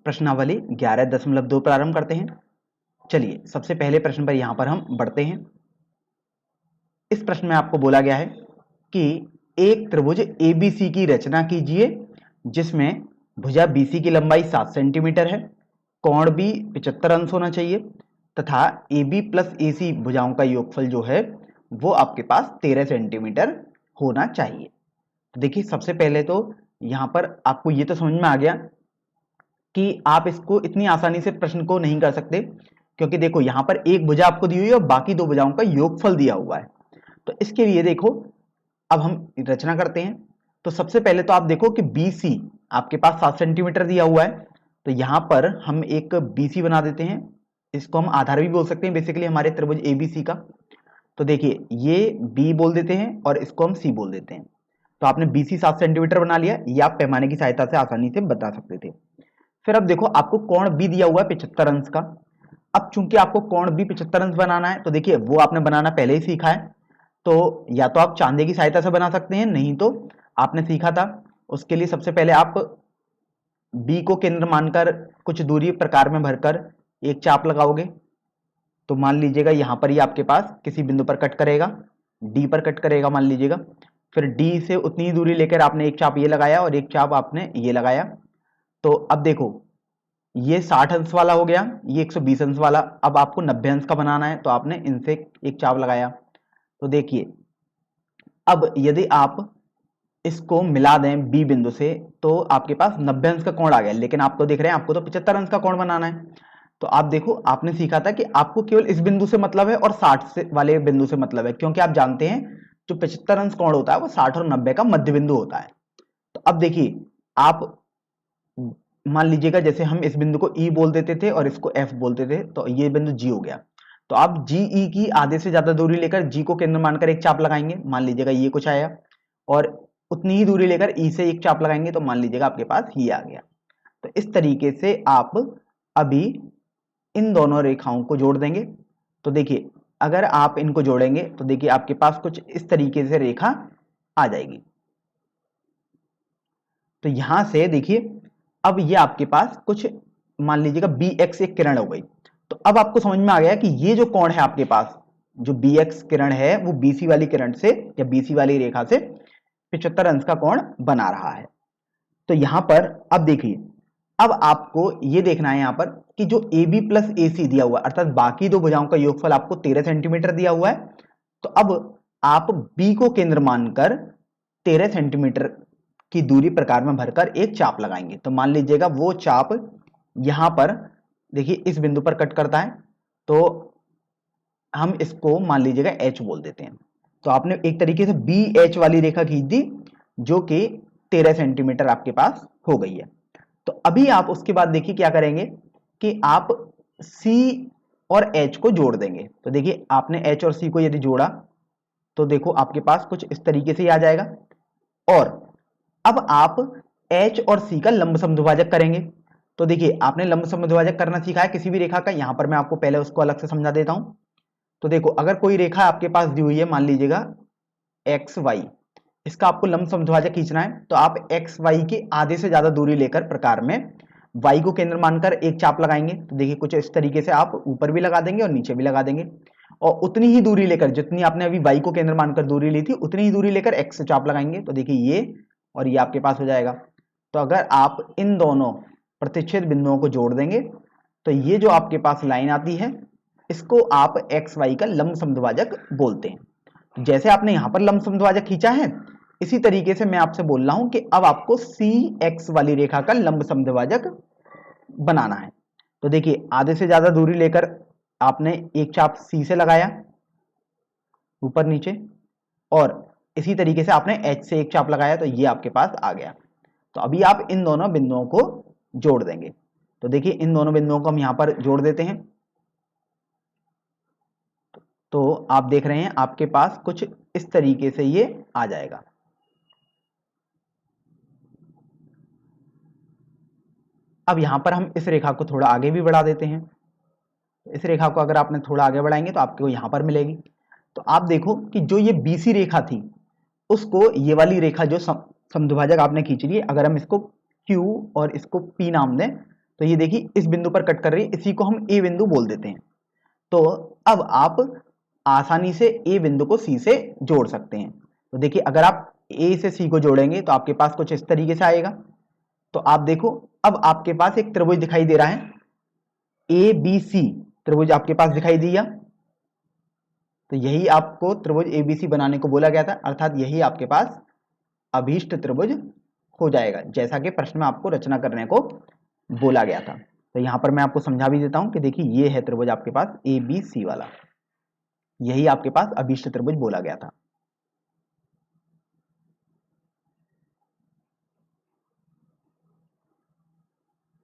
प्रश्नावली 11.2 प्रारंभ करते हैं। चलिए सबसे पहले प्रश्न पर यहां पर हम बढ़ते हैं। इस प्रश्न में आपको बोला गया है कि एक त्रिभुज एबीसी की रचना कीजिए जिसमें भुजा बीसी की लंबाई 7 सेंटीमीटर है, कोण भी 75 अंश होना चाहिए तथा AB प्लस AC भुजाओं का योगफल जो है वो आपके पास 13 सेंटीमीटर होना चाहिए। तो देखिए सबसे पहले तो यहां पर आपको ये तो समझ में आ गया कि आप इसको इतनी आसानी से प्रश्न को नहीं कर सकते, क्योंकि देखो यहां पर एक भुजा आपको दी हुई है और बाकी दो भुजाओं का योगफल दिया हुआ है। तो इसके लिए देखो अब हम रचना करते हैं। तो सबसे पहले तो आप देखो कि BC आपके पास 7 सेंटीमीटर दिया हुआ है, तो यहां पर हम एक BC बना देते हैं। इसको हम आधार भी बोल सकते हैं बेसिकली हमारे त्रिभुज ABC का। तो देखिए ये B बोल देते हैं और इसको हम C बोल देते हैं। तो आपने BC 7 सेंटीमीटर बना लिया, ये आप पैमाने की सहायता से आसानी से बता सकते थे। फिर अब देखो आपको कोण B दिया हुआ है 75 अंश का। अब चूंकि आपको कोण B 75 अंश बनाना है, तो देखिए वो आपने बनाना पहले ही सीखा है, तो या तो आप चांदे की सहायता से बना सकते हैं, नहीं तो आपने सीखा था उसके लिए सबसे पहले आप B को केंद्र मानकर कुछ दूरी प्रकार में भरकर एक चाप लगाओगे। तो मान लीजिएगा यहां पर ये आपके पास किसी बिंदु पर कट करेगा, D पर कट करेगा मान लीजिएगा। फिर D से उतनी ही दूरी लेकर आपने एक चाप ये लगाया और एक चाप आपने ये लगाया। तो अब देखो ये 60 अंश वाला हो गया, ये 120 अंश वाला। अब आपको 90 अंश का बनाना है, तो आपने इनसे एक चाप लगाया। तो देखिए अब यदि आप इसको मिला दें B बिंदु से, तो आपके पास 90 अंश का कोण आ गया। लेकिन आप तो देख रहे हैं आपको तो 75 अंश का कोण बनाना है। तो आप देखो आपने सीखा था कि आपको केवल इस बिंदु से मतलब है और 60 से वाले बिंदु से मतलब है, क्योंकि आप जानते हैं जो 75 अंश कोण होता है वो 60 और 90 का मध्य बिंदु होता है। तो अब देखिए आप मान लीजिएगा जैसे हम इस बिंदु को E बोल देते थे और इसको F बोलते थे, तो ये बिंदु G हो गया। तो आप GE की आधे से ज्यादा दूरी लेकर G को केंद्र मानकर एक चाप लगाएंगे, मान लीजिएगा ये कुछ आया, और उतनी ही दूरी लेकर E से एक चाप लगाएंगे, तो मान लीजिएगा आपके पास ये आ गया। तो इस तरीके से आप अभी इन दोनों रेखाओं को जोड़ देंगे। तो देखिए अगर आप इनको जोड़ेंगे तो देखिए आपके पास कुछ इस तरीके से रेखा आ जाएगी। तो यहां से देखिए अब ये आपके पास कुछ मान लीजिएगा BX एक किरण हो गई। तो अब आपको समझ में आ गया कि ये जो कोण है आपके पास, जो BX किरण है वो BC वाली किरण से या BC वाली रेखा से 75 अंश का कोण बना रहा है। तो यहां पर अब देखिए अब आपको ये देखना है यहां पर कि जो AB प्लस AC दिया हुआ है, अर्थात बाकी दो भुजाओं का योगफल आपको 13 सेंटीमीटर दिया हुआ है। तो अब आप B को केंद्र मानकर 13 सेंटीमीटर की दूरी प्रकार में भरकर एक चाप लगाएंगे। तो मान लीजिएगा वो चाप यहां पर देखिए इस बिंदु पर कट करता है, तो हम इसको मान लीजिएगा H बोल देते हैं। तो आपने एक तरीके से BH वाली रेखा खींच दी जो कि 13 सेंटीमीटर आपके पास हो गई है। तो अभी आप उसके बाद देखिए क्या करेंगे कि आप C और H को जोड़ देंगे। तो देखिए आपने H और C को यदि जोड़ा तो देखो आपके पास कुछ इस तरीके से ही आ जाएगा। और अब आप H और C का लंब समद्विभाजक करेंगे। तो देखिए आपने लंब समद्विभाजक करना सीखा है किसी भी रेखा का, यहां पर मैं आपको पहले उसको अलग से समझा देता हूं। तो देखो अगर कोई रेखा आपके पास दी हुई है, मान लीजिएगा XY, इसका आपको लंब समद्विभाजक खींचना है, तो आप XY के आधे से ज्यादा दूरी लेकर प्रकार में Y को केंद्र मानकर एक चाप लगाएंगे। तो देखिए कुछ इस तरीके से आप ऊपर भी लगा देंगे और नीचे भी लगा देंगे, और उतनी ही दूरी लेकर जितनी आपने अभी Y को केंद्र मानकर दूरी ली थी उतनी ही दूरी लेकर X से चाप लगाएंगे। तो देखिए ये और ये आपके पास हो जाएगा। तो अगर आप इन दोनों प्रतिच्छेद बिंदुओं को जोड़ देंगे तो ये जो आपके पास लाइन आती है इसको आप XY का लंब समद्विभाजक बोलते हैं। जैसे आपने यहां पर लंब समद्विभाजक खींचा है, इसी तरीके से मैं आपसे बोल रहा हूं कि अब आपको CX वाली रेखा का लंब समद्विभाजक बनाना है। तो देखिए आधे से ज्यादा दूरी लेकर आपने एक चाप C से लगाया ऊपर नीचे, और इसी तरीके से आपने H से एक चाप लगाया, तो ये आपके पास आ गया। तो अभी आप इन दोनों बिंदुओं को जोड़ देंगे। तो देखिए इन दोनों बिंदुओं को हम यहां पर जोड़ देते हैं। तो आप देख रहे हैं आपके पास कुछ इस तरीके से ये आ जाएगा। अब यहां पर हम इस रेखा को थोड़ा आगे भी बढ़ा देते हैं। इस रेखा को अगर आपने थोड़ा आगे बढ़ाएंगे तो आपको यहां पर मिलेगी। तो आप देखो कि जो ये BC रेखा थी उसको ये वाली रेखा जो समद्विभाजक आपने खींच ली है, अगर हम इसको Q और इसको P नाम दें तो ये देखिए इस बिंदु पर कट कर रही है, इसी को हम ए बिंदु बोल देते हैं। तो अब आप आसानी से ए बिंदु को सी से जोड़ सकते हैं। तो देखिए अगर आप ए से सी को जोड़ेंगे तो आपके पास कुछ इस तरीके से आएगा। तो आप देखो अब आपके पास एक त्रिभुज दिखाई दे रहा है, ए बी सी त्रिभुज आपके पास दिखाई दिया। तो यही आपको त्रिभुज एबीसी बनाने को बोला गया था, अर्थात यही आपके पास अभीष्ट त्रिभुज हो जाएगा, जैसा कि प्रश्न में आपको रचना करने को बोला गया था। तो यहां पर मैं आपको समझा भी देता हूं कि देखिए ये है त्रिभुज आपके पास ए बी सी वाला, यही आपके पास अभीष्ट त्रिभुज बोला गया था।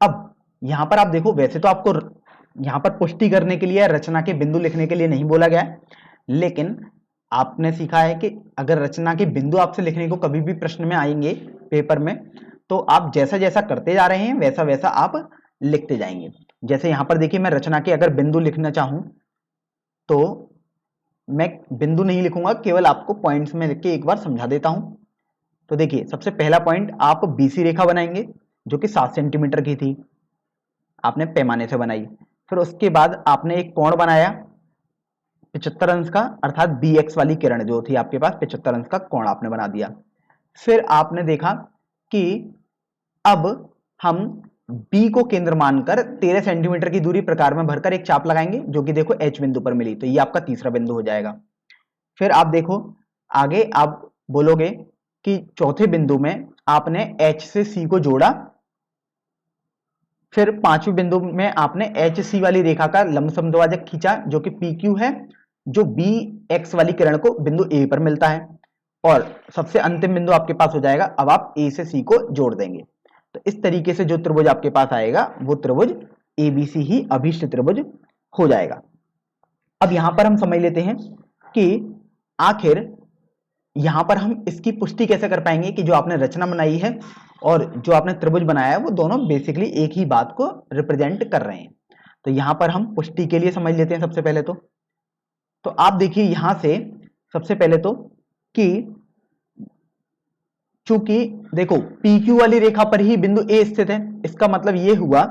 अब यहां पर आप देखो, वैसे तो आपको यहां पर पुष्टि करने के लिए रचना के बिंदु लिखने के लिए नहीं बोला गया है, लेकिन आपने सीखा है कि अगर रचना के बिंदु आपसे लिखने को कभी भी प्रश्न में आएंगे पेपर में, तो आप जैसा जैसा करते जा रहे हैं वैसा वैसा आप लिखते जाएंगे। जैसे यहां पर देखिए मैं रचना के अगर बिंदु लिखना चाहूं तो मैं बिंदु नहीं लिखूंगा, केवल आपको पॉइंट्स में लिख के एक बार समझा देता हूं। तो देखिए सबसे पहला पॉइंट आप बीसी रेखा बनाएंगे जो कि 7 सेंटीमीटर की थी, आपने पैमाने से बनाई। फिर उसके बाद आपने एक कोण बनाया 75 अंश का, अर्थात बी एक्स वाली किरण जो थी आपके पास 75 अंश का कोण आपने बना दिया। फिर आपने देखा कि अब हम बी को केंद्र मानकर 13 सेंटीमीटर की दूरी प्रकार में भरकर एक चाप लगाएंगे जो कि देखो एच बिंदु पर मिली, तो ये आपका तीसरा बिंदु हो जाएगा। फिर आप देखो आगे आप बोलोगे कि चौथे बिंदु में आपने एच से सी को जोड़ा। फिर पांचवें बिंदु में आपने एच सी वाली रेखा का लंब समद्विभाजक खींचा जो कि पी क्यू है, जो बी एक्स वाली किरण को बिंदु ए पर मिलता है। और सबसे अंतिम बिंदु आपके पास हो जाएगा, अब आप ए से सी को जोड़ देंगे। तो इस तरीके से जो त्रिभुज आपके पास आएगा वो त्रिभुज एबीसी ही अभीष्ट त्रिभुज हो जाएगा। अब यहां पर हम समझ लेते हैं कि आखिर यहां पर हम इसकी पुष्टि कैसे कर पाएंगे कि जो आपने रचना बनाई है और जो आपने त्रिभुज बनाया है वो दोनों बेसिकली एक ही बात को रिप्रेजेंट कर रहे हैं। तो यहां पर हम पुष्टि के लिए समझ लेते हैं सबसे पहले तो आप देखिए यहां से सबसे पहले तो कि चूंकि देखो PQ वाली रेखा पर ही बिंदु A स्थित है, इसका मतलब ये हुआ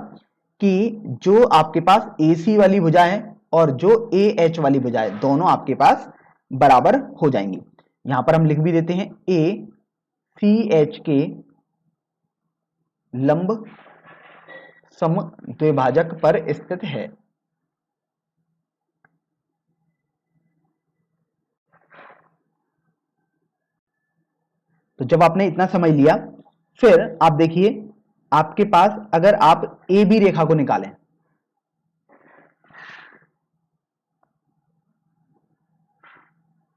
कि जो आपके पास AC वाली भुजा है और जो AH वाली भुजा है दोनों आपके पास बराबर हो जाएंगी। यहां पर हम लिख भी देते हैं ACH के लंब समद्विभाजक पर स्थित है। तो जब आपने इतना समझ लिया, फिर आप देखिए आपके पास अगर आप ए बी रेखा को निकालें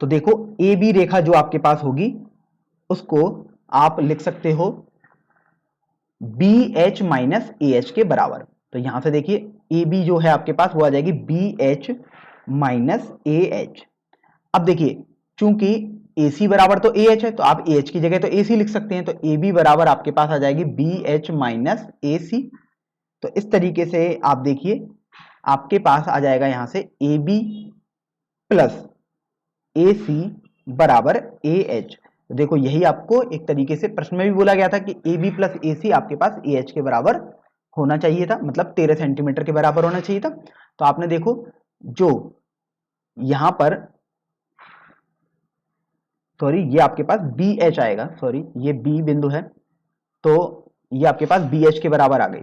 तो देखो ए बी रेखा जो आपके पास होगी उसको आप लिख सकते हो B H minus A H के बराबर। तो यहां से देखिए ए बी जो है आपके पास वो आ जाएगी B H minus A H. अब देखिए चूंकि AC बराबर तो AH है तो आप AH की जगह तो AC लिख सकते हैं, तो AB बराबर आपके पास आ जाएगी BH माइनस AC। तो इस तरीके से आप देखिए आपके पास आ जाएगा यहां से AB प्लस AC बराबर AH। तो देखो यही आपको एक तरीके से प्रश्न में भी बोला गया था कि AB प्लस AC आपके पास AH के बराबर होना चाहिए था, मतलब 13 सेंटीमीटर के बराबर होना चाहिए था। तो आपने देखो जो यहां पर सॉरी ये आपके पास बी एच आएगा, सॉरी ये बी बिंदु है तो ये आपके पास बी एच के बराबर आ गई।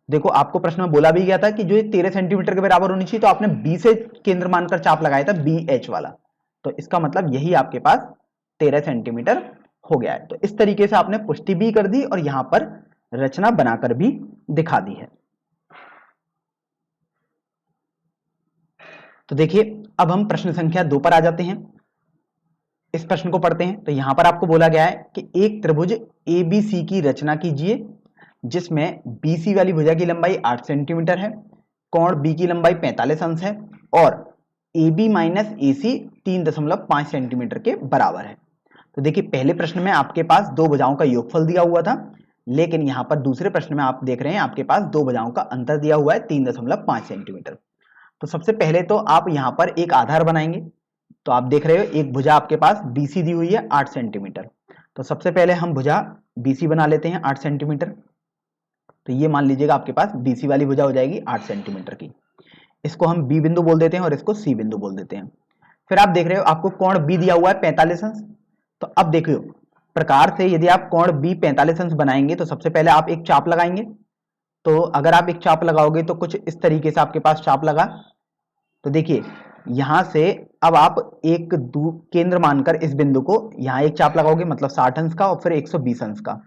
देखो आपको प्रश्न में बोला भी गया था कि जो ये 13 सेंटीमीटर के बराबर होनी चाहिए, तो आपने बी से केंद्र मानकर चाप लगाया था बी एच वाला, तो इसका मतलब यही आपके पास 13 सेंटीमीटर हो गया है। तो इस तरीके से आपने पुष्टि भी कर दी और यहां पर रचना बनाकर भी दिखा दी है। तो देखिए अब हम प्रश्न संख्या 2 पर आ जाते हैं। इस प्रश्न को पढ़ते हैं। तो यहां पर आपको बोला गया है कि एक त्रिभुज ABC की रचना कीजिए जिसमें BC वाली भुजा की लंबाई 8 सेंटीमीटर है, कोण B की लंबाई 45 अंश है और AB माइनस AC 3.5 सेंटीमीटर के बराबर है। तो देखिए पहले प्रश्न में आपके पास दो भुजाओं का योगफल दिया हुआ था, लेकिन यहां पर दूसरे प्रश्न में आप देख रहे हैं आपके पास दो भुजाओं का अंतर दिया हुआ है 3.5 सेंटीमीटर। तो सबसे पहले तो आप यहां पर एक आधार बनाएंगे। तो आप देख रहे हो एक भुजा आपके पास BC दी हुई है 8 सेंटीमीटर। तो सबसे पहले हम भुजा BC बना लेते हैं 8 सेंटीमीटर। तो ये मान लीजिएगा आपके पास BC वाली भुजा हो जाएगी 8 सेंटीमीटर की। इसको हम B बिंदु बोल देते हैं और इसको C बिंदु बोल देते हैं। फिर आप देख रहे हो आपको कोण B दिया हुआ है 45 अंश। तो अब देखियो प्रकार से यदि आप कोण B 45 अंश बनाएंगे तो सबसे पहले आप एक चाप लगाएंगे। तो अगर आप एक चाप लगाओगे तो कुछ इस तरीके से आपके पास चाप लगा। तो देखिए यहां से अब आप एक केंद्र मानकर इस बिंदु को यहां एक चाप लगाओगे, मतलब 60 अंश का और फिर 120 अंश का।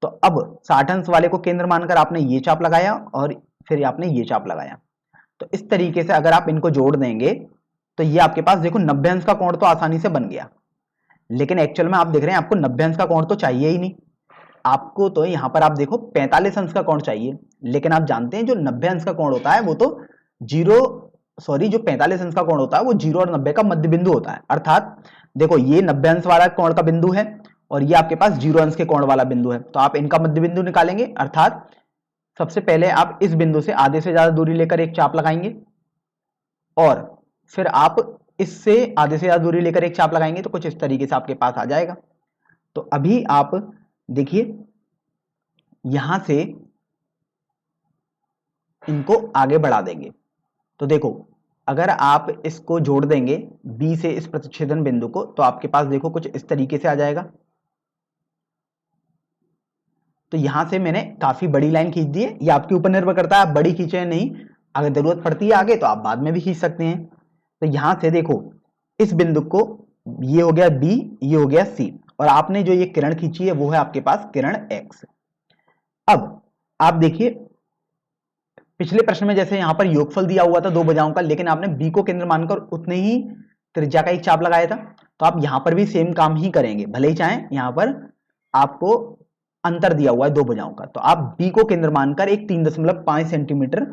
तो अब 60 अंश वाले को केंद्र मानकर आपने ये चाप लगाया और फिर आपने ये चाप लगाया। तो इस तरीके से अगर आप इनको जोड़ देंगे तो ये आपके पास देखो 90 अंश का कोण तो आसानी से बन गया। लेकिन एक्चुअल में आप देख रहे हैं आपको 90 अंश का कोण तो चाहिए ही नहीं, आपको तो यहां पर आप देखो 45 अंश का कोण चाहिए। लेकिन आप जानते हैं जो 90 अंश का कोण होता है वो तो जो 45 अंश का कोण होता है वो 0 और 90 का मध्य बिंदु होता है। अर्थात देखो ये 90 अंश वाला कोण का बिंदु है और ये आपके पास 0 अंश के कोण वाला बिंदु है। तो आप इनका मध्य बिंदु निकालेंगे। अर्थात सबसे पहले आप इस बिंदु से आधे से ज्यादा दूरी लेकर एक चाप लगाएंगे और फिर आप इससे आधे से ज्यादा दूरी लेकर एक चाप लगाएंगे। तो कुछ इस तरीके से आपके पास आ जाएगा। तो अभी आप देखिए यहां से इनको आगे बढ़ा देंगे। तो देखो अगर आप इसको जोड़ देंगे B से इस प्रतिच्छेदन बिंदु को तो आपके पास देखो कुछ इस तरीके से आ जाएगा। तो यहां से मैंने काफी बड़ी लाइन खींच दी है, ये आपके ऊपर निर्भर करता है आप बड़ी खींचे या नहीं। अगर जरूरत पड़ती है आगे तो आप बाद में भी खींच सकते हैं। तो यहां से देखो इस बिंदु को, ये हो गया B, ये हो गया C और आपने जो ये किरण खींची है वो है आपके पास किरण X। अब आप देखिए पिछले प्रश्न में जैसे यहां पर योगफल दिया हुआ था दो भुजाओं का, लेकिन आपने B को केंद्र मानकर उतने ही त्रिज्या का एक चाप लगाया था। तो आप यहां पर भी सेम काम ही करेंगे, भले ही चाहें यहां पर आपको अंतर दिया हुआ है दो भुजाओं का। तो आप B को केंद्र मानकर एक 3.5 सेंटीमीटर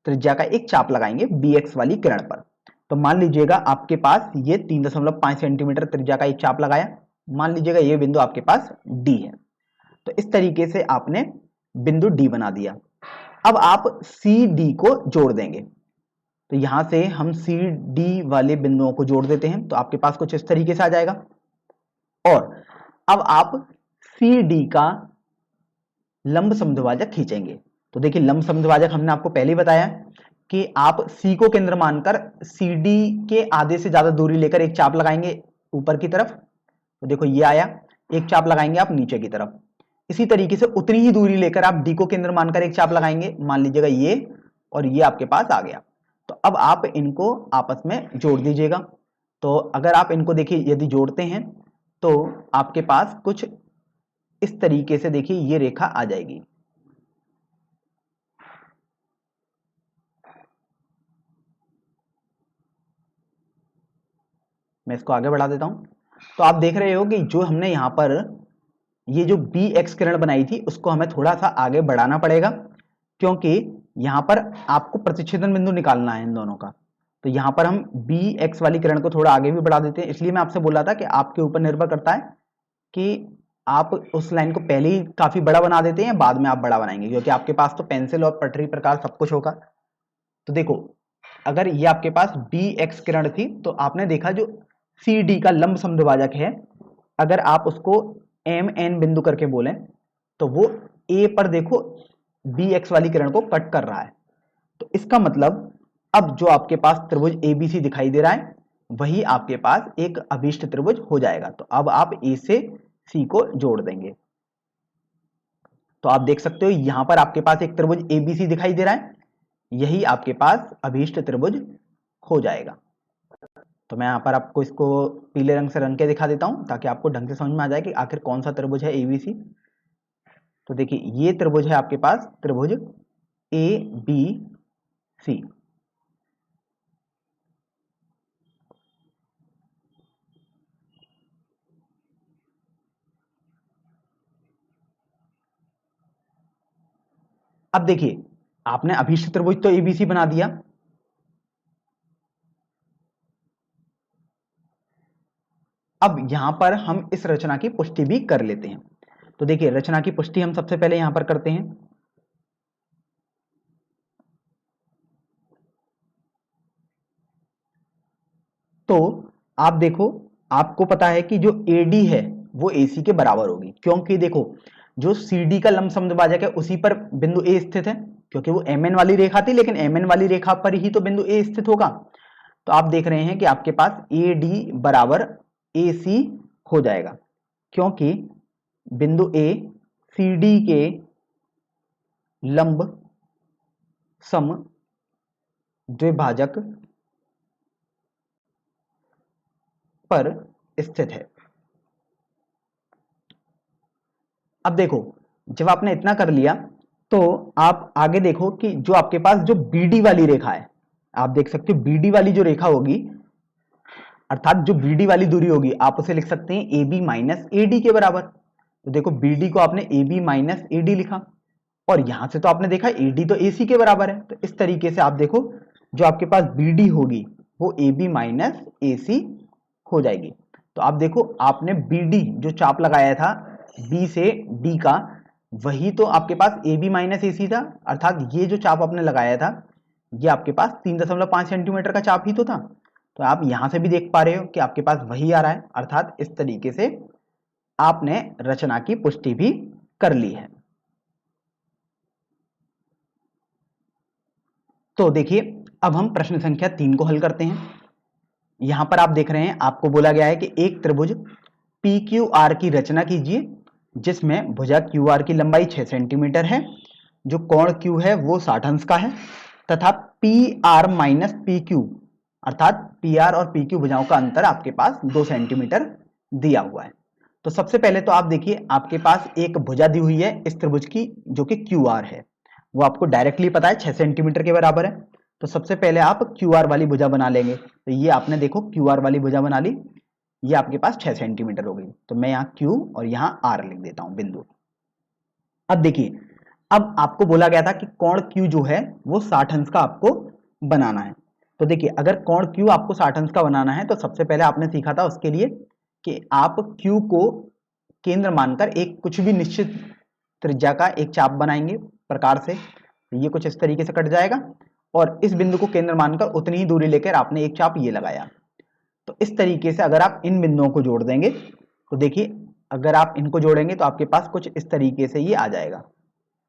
त्रिज्या का एक चाप लगाएंगे BX वाली किरण पर। तो मान लीजिएगा आपके पास ये 3.5 सेंटीमीटर त्रिज्या का एक चाप लगाया। मान लीजिएगा ये बिंदु आपके पास D है। तो इस तरीके से आपने बिंदु D बना दिया। अब आप CD को जोड़ देंगे। तो यहां से हम CD वाले बिंदुओं को जोड़ देते हैं। तो आपके पास कुछ इस तरीके से आ जाएगा। और अब आप CD का लंब समद्विभाजक खींचेंगे। तो देखिए लंब समद्विभाजक हमने आपको पहले ही बताया कि आप C को केंद्र मानकर CD के आधे से ज्यादा दूरी लेकर एक चाप लगाएंगे ऊपर की तरफ। तो देखो ये आया, एक चाप लगाएंगे आप नीचे की तरफ। इसी तरीके से उतनी ही दूरी लेकर आप D को केंद्र मानकर एक चाप लगाएंगे, मान लीजिएगा ये, और ये आपके पास आ गया। तो अब आप इनको आपस में जोड़ दीजिएगा। तो अगर आप इनको देखिए यदि जोड़ते हैं तो आपके पास कुछ इस तरीके से देखिए ये रेखा आ जाएगी। मैं इसको आगे बढ़ा देता हूं। तो आप देख रहे हो कि जो हमने यहां पर ये जो BX किरण बनाई थी उसको हमें थोड़ा सा आगे बढ़ाना पड़ेगा, क्योंकि यहां पर आपको प्रतिच्छेदन बिंदु निकालना है इन दोनों का। तो यहां पर हम BX वाली किरण को थोड़ा आगे भी बढ़ा देते हैं। इसलिए मैं आपसे बोल रहा था कि आपके ऊपर निर्भर करता है कि आप उस लाइन को पहले ही काफी बड़ा बना देते हैं, बाद में आप बड़ा बनाएंगे, क्योंकि आपके पास तो पेंसिल और पटरी प्रकार सब कुछ होगा। तो देखो अगर ये आपके पास BX किरण थी तो आपने देखा जो CD का लंब समद्विभाजक है, अगर आप उसको MN बिंदु करके बोलें तो वो A पर देखो BX वाली किरण को कट कर रहा है। तो इसका मतलब अब जो आपके पास त्रिभुज ABC दिखाई दे रहा है वही आपके पास एक अभीष्ट त्रिभुज हो जाएगा। तो अब आप A से C को जोड़ देंगे। तो आप देख सकते हो यहां पर आपके पास एक त्रिभुज ABC दिखाई दे रहा है, यही आपके पास अभीष्ट त्रिभुज हो जाएगा। तो मैं यहाँ पर आपको इसको पीले रंग से रंग के दिखा देता हूं ताकि आपको ढंग से समझ में आ जाए कि आखिर कौन सा त्रिभुज है ABC। तो देखिए ये त्रिभुज है आपके पास त्रिभुज ABC। अब देखिए आपने अभीष्ट त्रिभुज तो ABC बना दिया। अब यहां पर हम इस रचना की पुष्टि भी कर लेते हैं। तो देखिए रचना की पुष्टि हम सबसे पहले यहां पर करते हैं। तो आप देखो आपको पता है कि जो AD है वो AC के बराबर होगी, क्योंकि देखो जो CD का लंब समद्विभाजक है उसी पर बिंदु A स्थित है, क्योंकि वो MN वाली रेखा थी, लेकिन MN वाली रेखा पर ही तो बिंदु A स्थित होगा। तो आप देख रहे हैं कि आपके पास AD बराबर AC हो जाएगा, क्योंकि बिंदु A CD के लंब समद्विभाजक पर स्थित है। अब देखो, जब आपने इतना कर लिया तो आप आगे देखो कि जो आपके पास जो BD वाली रेखा है, आप देख सकते हो BD वाली जो रेखा होगी, अर्थात जो BD वाली दूरी होगी, आप उसे लिख सकते हैं AB माइनस AD के बराबर। तो देखो BD को आपने AB माइनस AD लिखा, और यहां से तो आपने देखा AD तो AC के बराबर है, तो इस तरीके से आप देखो जो आपके पास BD होगी वो AB माइनस AC हो जाएगी। तो आप देखो आपने BD जो चाप लगाया था B से D का, वही तो आपके पास AB माइनस AC था, अर्थात ये जो चाप आपने लगाया था ये आपके पास 3.5 सेंटीमीटर का चाप ही तो था। तो आप यहां से भी देख पा रहे हो कि आपके पास वही आ रहा है, अर्थात इस तरीके से आपने रचना की पुष्टि भी कर ली है। तो देखिए, अब हम प्रश्न संख्या 3 को हल करते हैं। यहां पर आप देख रहे हैं, आपको बोला गया है कि एक त्रिभुज PQR की रचना कीजिए जिसमें भुजा QR की लंबाई 6 सेंटीमीटर है, जो कोण Q है वो 60 अंश का है, तथा PR माइनस PQ अर्थात PR और PQ भुजाओं का अंतर आपके पास 2 सेंटीमीटर दिया हुआ है। तो सबसे पहले तो आप देखिए, आपके पास एक भुजा दी हुई है इस त्रिभुज की जो कि QR है, वो आपको डायरेक्टली पता है 6 सेंटीमीटर के बराबर है। तो सबसे पहले आप QR वाली भुजा बना लेंगे। तो ये आपने देखो QR वाली भुजा बना ली, ये आपके पास 6 सेंटीमीटर हो गई। तो मैं यहाँ Q और यहाँ R लिख देता हूं बिंदु। अब देखिए, अब आपको बोला गया था कि कोण Q जो है वो 60 अंश का आपको बनाना है। तो देखिए, अगर कोण Q आपको 60 अंश का बनाना है तो सबसे पहले आपने सीखा था उसके लिए कि आप Q को केंद्र मानकर एक कुछ भी निश्चित त्रिज्या का एक चाप बनाएंगे प्रकार से। ये कुछ इस तरीके से कट जाएगा, और इस बिंदु को केंद्र मानकर उतनी ही दूरी लेकर आपने एक चाप ये लगाया। तो इस तरीके से अगर आप इन बिंदुओं को जोड़ देंगे तो देखिए, अगर आप इनको जोड़ेंगे तो आपके पास कुछ इस तरीके से ये आ जाएगा।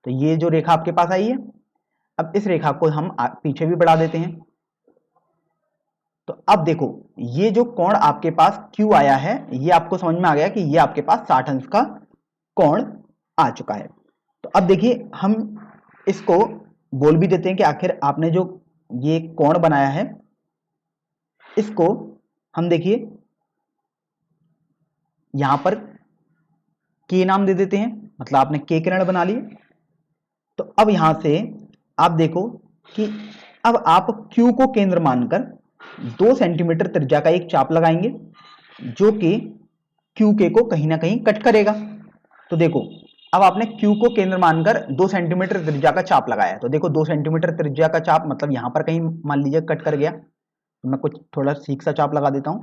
तो ये जो रेखा आपके पास आई है, अब इस रेखा को हम पीछे भी बढ़ा देते हैं। तो अब देखो, ये जो कोण आपके पास Q आया है, ये आपको समझ में आ गया कि ये आपके पास 60 अंश का कोण आ चुका है। तो अब देखिए, हम इसको बोल भी देते हैं कि आखिर आपने जो ये कोण बनाया है इसको हम देखिए यहां पर K नाम दे देते हैं, मतलब आपने K किरण बना ली। तो अब यहां से आप देखो कि अब आप Q को केंद्र मानकर 2 सेंटीमीटर त्रिज्या का एक चाप लगाएंगे जो कि QK को कहीं ना कहीं कट करेगा। तो देखो, अब आपने Q को केंद्र मानकर 2 सेंटीमीटर त्रिज्या का चाप लगाया। तो देखो 2 सेंटीमीटर त्रिज्या का चाप मतलब यहां पर कहीं मान लीजिए कट कर गया, तो मैं कुछ थोड़ा सीख सा चाप लगा देता हूं।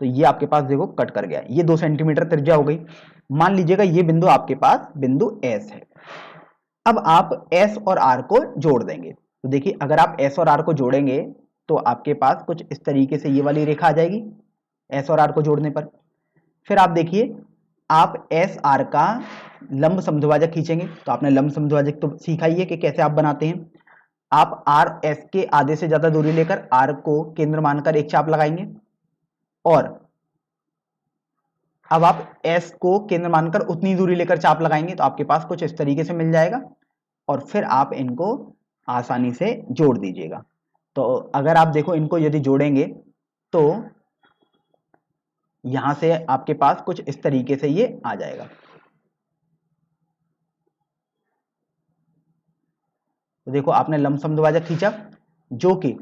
तो ये आपके पास देखो कट कर गया, ये 2 सेंटीमीटर त्रिज्या हो गई। मान लीजिएगा ये बिंदु आपके पास बिंदु S है। अब आप S और R को जोड़ देंगे। तो देखिए, अगर आप S और R को जोड़ेंगे तो आपके पास कुछ इस तरीके से ये वाली रेखा आ जाएगी S और R को जोड़ने पर। फिर आप देखिए, आप एस आर का लंब समद्विभाजक खींचेंगे। तो आपने लंब समद्विभाजक तो सीखा ही है कि कैसे आप बनाते हैं। आप आर एस के आधे से ज्यादा दूरी लेकर आर को केंद्र मानकर एक चाप लगाएंगे, और अब आप एस को केंद्र मानकर उतनी दूरी लेकर चाप लगाएंगे तो आपके पास कुछ इस तरीके से मिल जाएगा, और फिर आप इनको आसानी से जोड़ दीजिएगा। तो अगर आप देखो इनको यदि जोड़ेंगे तो यहां से आपके पास कुछ इस तरीके से ये आ जाएगा। तो देखो, आपने लंब समद्विभाजक खींचा, जो कि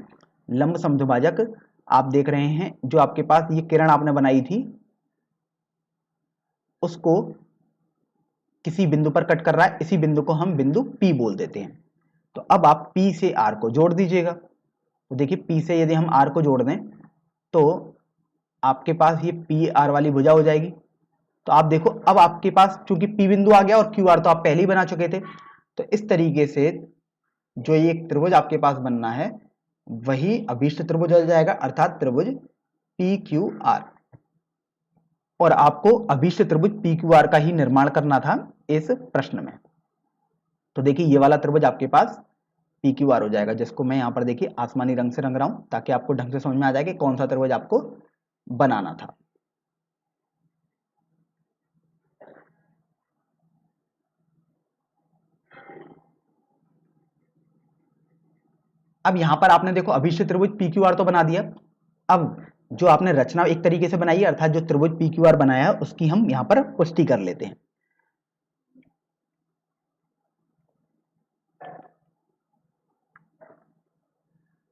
लंब समद्विभाजक आप देख रहे हैं जो आपके पास ये किरण आपने बनाई थी उसको किसी बिंदु पर कट कर रहा है। इसी बिंदु को हम बिंदु P बोल देते हैं। तो अब आप P से R को जोड़ दीजिएगा। तो देखिए, P से यदि हम R को जोड़ दें तो आपके पास ये PR वाली भुजा हो जाएगी। तो आप देखो, अब आपके पास चूंकि P बिंदु आ गया और QR तो आप पहले ही बना चुके थे, तो इस तरीके से जो ये त्रिभुज आपके पास बनना है वही अभीष्ट त्रिभुज हो जाएगा, अर्थात त्रिभुज PQR। और आपको अभीष्ट त्रिभुज पी क्यू आर का ही निर्माण करना था इस प्रश्न में। तो देखिए ये वाला त्रिभुज आपके पास पी क्यू आर हो जाएगा, जिसको मैं यहां पर देखिए आसमानी रंग से रंग रहा हूं ताकि आपको ढंग से समझ में आ जाए कि कौन सा त्रिभुज आपको बनाना था। अब यहां पर आपने देखो अभीष्ट त्रिभुज पी क्यू आर तो बना दिया। अब जो आपने रचना एक तरीके से बनाई है, अर्थात जो त्रिभुज पी क्यू आर बनाया है, उसकी हम यहां पर पुष्टि कर लेते हैं।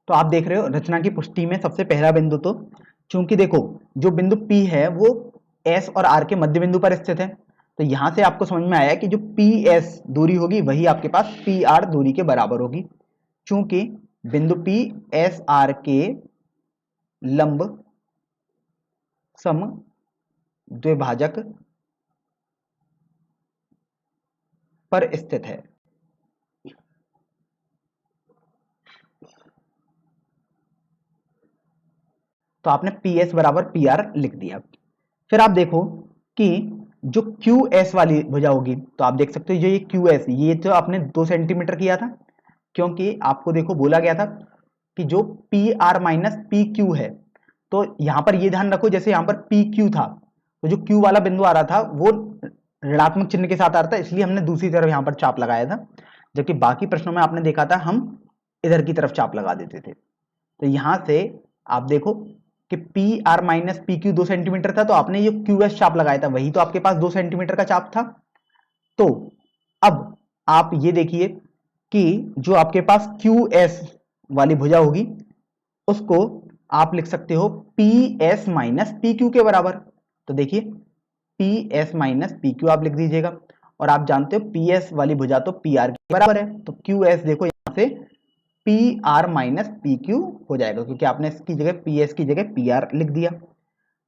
तो आप देख रहे हो रचना की पुष्टि में सबसे पहला बिंदु, तो चूंकि देखो जो बिंदु P है वो S और R के मध्य बिंदु पर स्थित है, तो यहां से आपको समझ में आया कि जो PS दूरी होगी वही आपके पास PR दूरी के बराबर होगी। चूंकि बिंदु P S R के लंब सम द्विभाजक पर स्थित है। तो आपने PS बराबर PR लिख दिया। फिर आप देखो कि जो QS वाली भुजा होगी, तो आप देख सकते हो जो ये QS, ये तो आपने 2 सेंटीमीटर किया था, क्योंकि आपको देखो बोला गया था कि जो PR माइनस PQ है, तो यहां पर ये ध्यान रखो जैसे यहां पर PQ था, तो जो Q वाला बिंदु आ रहा था वो ऋणात्मक चिन्ह के साथ आ रहा था, इसलिए हमने दूसरी तरफ यहां पर चाप लगाया था, जबकि बाकी प्रश्नों में आपने देखा था हम इधर की तरफ चाप लगा देते थे। तो यहां से आप देखो कि P R minus P Q 2 centimetre था, तो आपने ये क्यू एस चाप लगाया था, वही तो आपके पास 2 सेंटीमीटर का चाप था। तो अब आप ये देखिए कि जो आपके पास क्यू एस वाली भुजा होगी उसको आप लिख सकते हो P S minus P Q के बराबर। तो देखिए P S minus P Q आप लिख दीजिएगा, और आप जानते हो पी एस वाली भुजा तो पी आर के बराबर है, तो क्यू एस देखो यहां से P R minus P Q हो जाएगा, क्योंकि आपने इसकी जगह पी एस की जगह पी आर लिख दिया।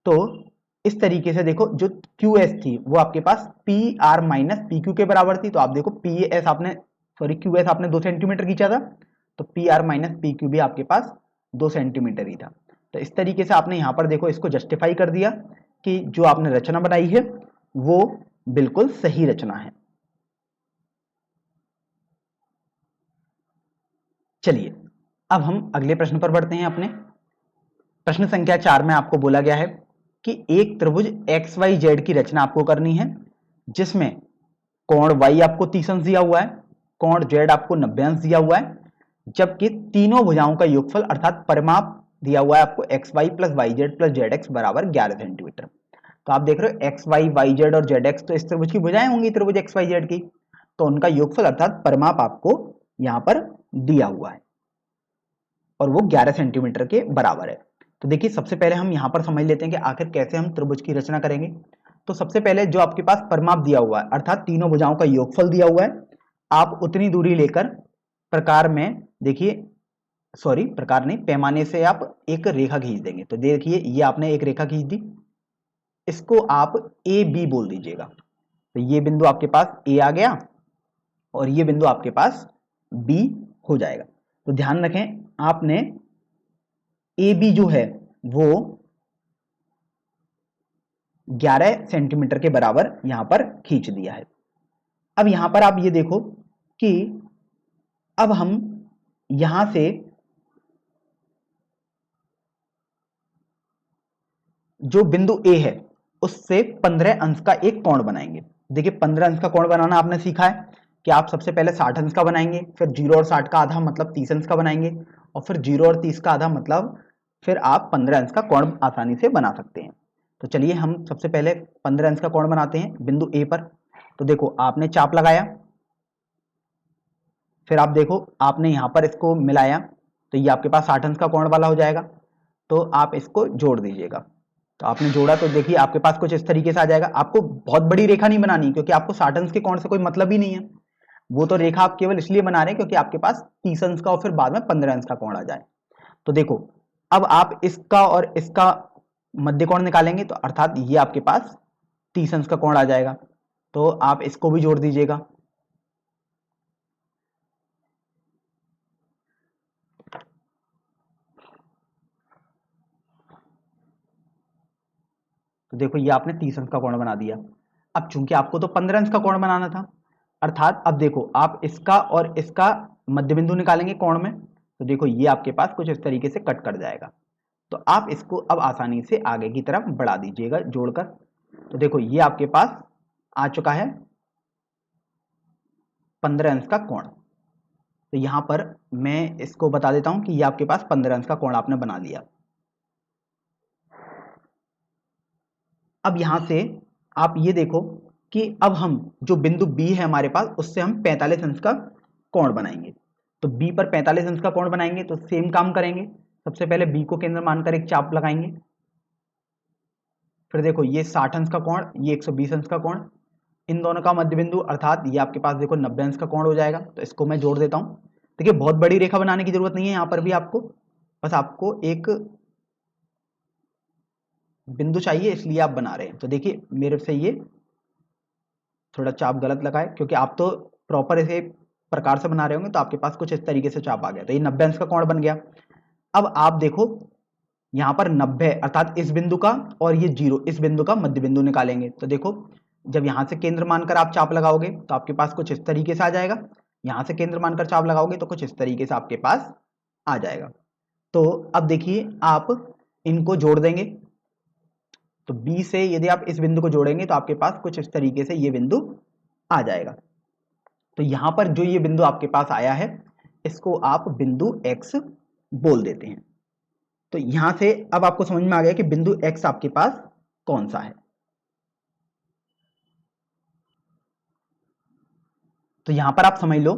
तो इस तरीके से देखो जो क्यू एस थी वो आपके पास P R minus P Q के बराबर थी, तो आप देखो पी एस आपने सॉरी क्यू एस आपने 2 सेंटीमीटर खींचा था, तो P R minus P Q भी आपके पास 2 सेंटीमीटर ही था। तो इस तरीके से आपने यहां पर देखो इसको जस्टिफाई कर दिया कि जो आपने रचना बनाई है वो बिल्कुल सही रचना है। चलिए अब हम अगले प्रश्न पर बढ़ते हैं अपने। प्रश्न संख्या 4 में आपको बोला गया है कि एक त्रिभुज एक्स वाई जेड की रचना आपको करनी है, जिसमें कोण y आपको 30 अंश दिया हुआ है, कोण z आपको 90 अंश दिया हुआ है, जबकि तीनों भुजाओं का योगफल अर्थात परिमाप दिया हुआ है आपको X Y plus Y Z plus Z X बराबर 11 सेंटीमीटर। तो आप देख रहे हो एक्स वाई वाई जेड और जेड एक्स तो इस त्रिभुज की भुजाएं होंगी त्रिभुज एक्स वाई जेड की, तो उनका योगफल अर्थात परिमाप आपको यहां पर दिया हुआ है और वो 11 सेंटीमीटर के बराबर है। तो देखिए सबसे पहले हम यहां पर समझ लेते हैं कि आखिर कैसे हम त्रिभुज की रचना करेंगे। तो सबसे पहले जो आपके पास परिमाप दिया हुआ है अर्थात तीनों भुजाओं का योगफल दिया हुआ है, आप उतनी दूरी लेकर प्रकार में देखिए सॉरी प्रकार नहीं पैमाने से आप एक रेखा खींच देंगे। तो देखिए ये आपने एक रेखा खींच दी, इसको आप ए बी बोल दीजिएगा। तो ये बिंदु आपके पास ए आ गया और ये बिंदु आपके पास बी हो जाएगा। तो ध्यान रखें आपने ए बी जो है वो 11 सेंटीमीटर के बराबर यहां पर खींच दिया है। अब यहां पर आप ये देखो कि अब हम यहां से जो बिंदु ए है उससे 15 अंश का एक कोण बनाएंगे। देखिए 15 अंश का कोण बनाना आपने सीखा है कि आप सबसे पहले 60 अंश का बनाएंगे, फिर 0 और 60 का आधा मतलब 30 अंश का बनाएंगे, और फिर 0 और 30 का आधा मतलब फिर आप 15 अंश का कोण आसानी से बना सकते हैं। तो चलिए हम सबसे पहले 15 अंश का कोण बनाते हैं बिंदु ए पर। तो देखो आपने चाप लगाया, फिर आप देखो आपने यहां पर इसको मिलाया, तो ये आपके पास 60 अंश का कोण वाला हो जाएगा। तो आप इसको जोड़ दीजिएगा। तो आपने जोड़ा तो देखिए आपके पास कुछ इस तरीके से आ जाएगा। आपको बहुत बड़ी रेखा नहीं बनानी क्योंकि आपको 60 अंश के कोण से कोई मतलब ही नहीं है, वो तो रेखा आप केवल इसलिए बना रहे हैं क्योंकि आपके पास 30 अंश का और फिर बाद में 15 अंश का कोण आ जाए। तो देखो अब आप इसका और इसका मध्य कोण निकालेंगे, तो अर्थात ये आपके पास 30 अंश का कोण आ जाएगा। तो आप इसको भी जोड़ दीजिएगा। तो देखो ये आपने 30 अंश का कोण बना दिया। अब चूंकि आपको तो 15 अंश का कोण बनाना था, अर्थात अब देखो आप इसका और इसका मध्य बिंदु निकालेंगे कोण में, तो देखो ये आपके पास कुछ इस तरीके से कट कर जाएगा। तो आप इसको अब आसानी से आगे की तरफ बढ़ा दीजिएगा जोड़कर। तो देखो ये आपके पास आ चुका है 15 अंश का कोण। तो यहां पर मैं इसको बता देता हूं कि ये आपके पास 15 अंश का कोण आपने बना लिया। अब यहां से आप ये देखो कि अब हम जो बिंदु B है हमारे पास, उससे हम 45 अंश का कोण बनाएंगे। तो B पर 45 अंश का कोण बनाएंगे तो सेम काम करेंगे। सबसे पहले B को केंद्र मानकर एक चाप लगाएंगे। फिर देखो ये 60 अंश का कोण, ये 120 अंश का कोण, इन दोनों का मध्य बिंदु अर्थात ये आपके पास देखो 90 अंश का कोण हो जाएगा। तो इसको मैं जोड़ देता हूं। देखिए बहुत बड़ी रेखा बनाने की जरूरत नहीं है, यहां पर भी आपको बस आपको एक बिंदु चाहिए, इसलिए आप बना रहे हैं। तो देखिए मेरे से ये थोड़ा चाप गलत लगा है, क्योंकि आप तो प्रॉपर इसे प्रकार से बना रहे होंगे, तो आपके पास कुछ इस तरीके से चाप आ गया। तो ये 90 अंश का कोण बन गया। अब आप देखो यहां पर 90 अर्थात इस बिंदु का और ये 0 इस बिंदु का मध्य बिंदु निकालेंगे। तो देखो जब यहां से केंद्र मानकर आप चाप लगाओगे तो आपके पास कुछ इस तरीके से आ जाएगा। यहां से केंद्र मानकर चाप लगाओगे तो कुछ इस तरीके से आपके पास आ जाएगा। तो अब देखिए आप इनको जोड़ देंगे। तो B से यदि आप इस बिंदु को जोड़ेंगे तो आपके पास कुछ इस तरीके से ये बिंदु आ जाएगा। तो यहां पर जो ये बिंदु आपके पास आया है, इसको आप बिंदु X बोल देते हैं। तो यहां से अब आपको समझ में आ गया कि बिंदु X आपके पास कौन सा है। तो यहां पर आप समझ लो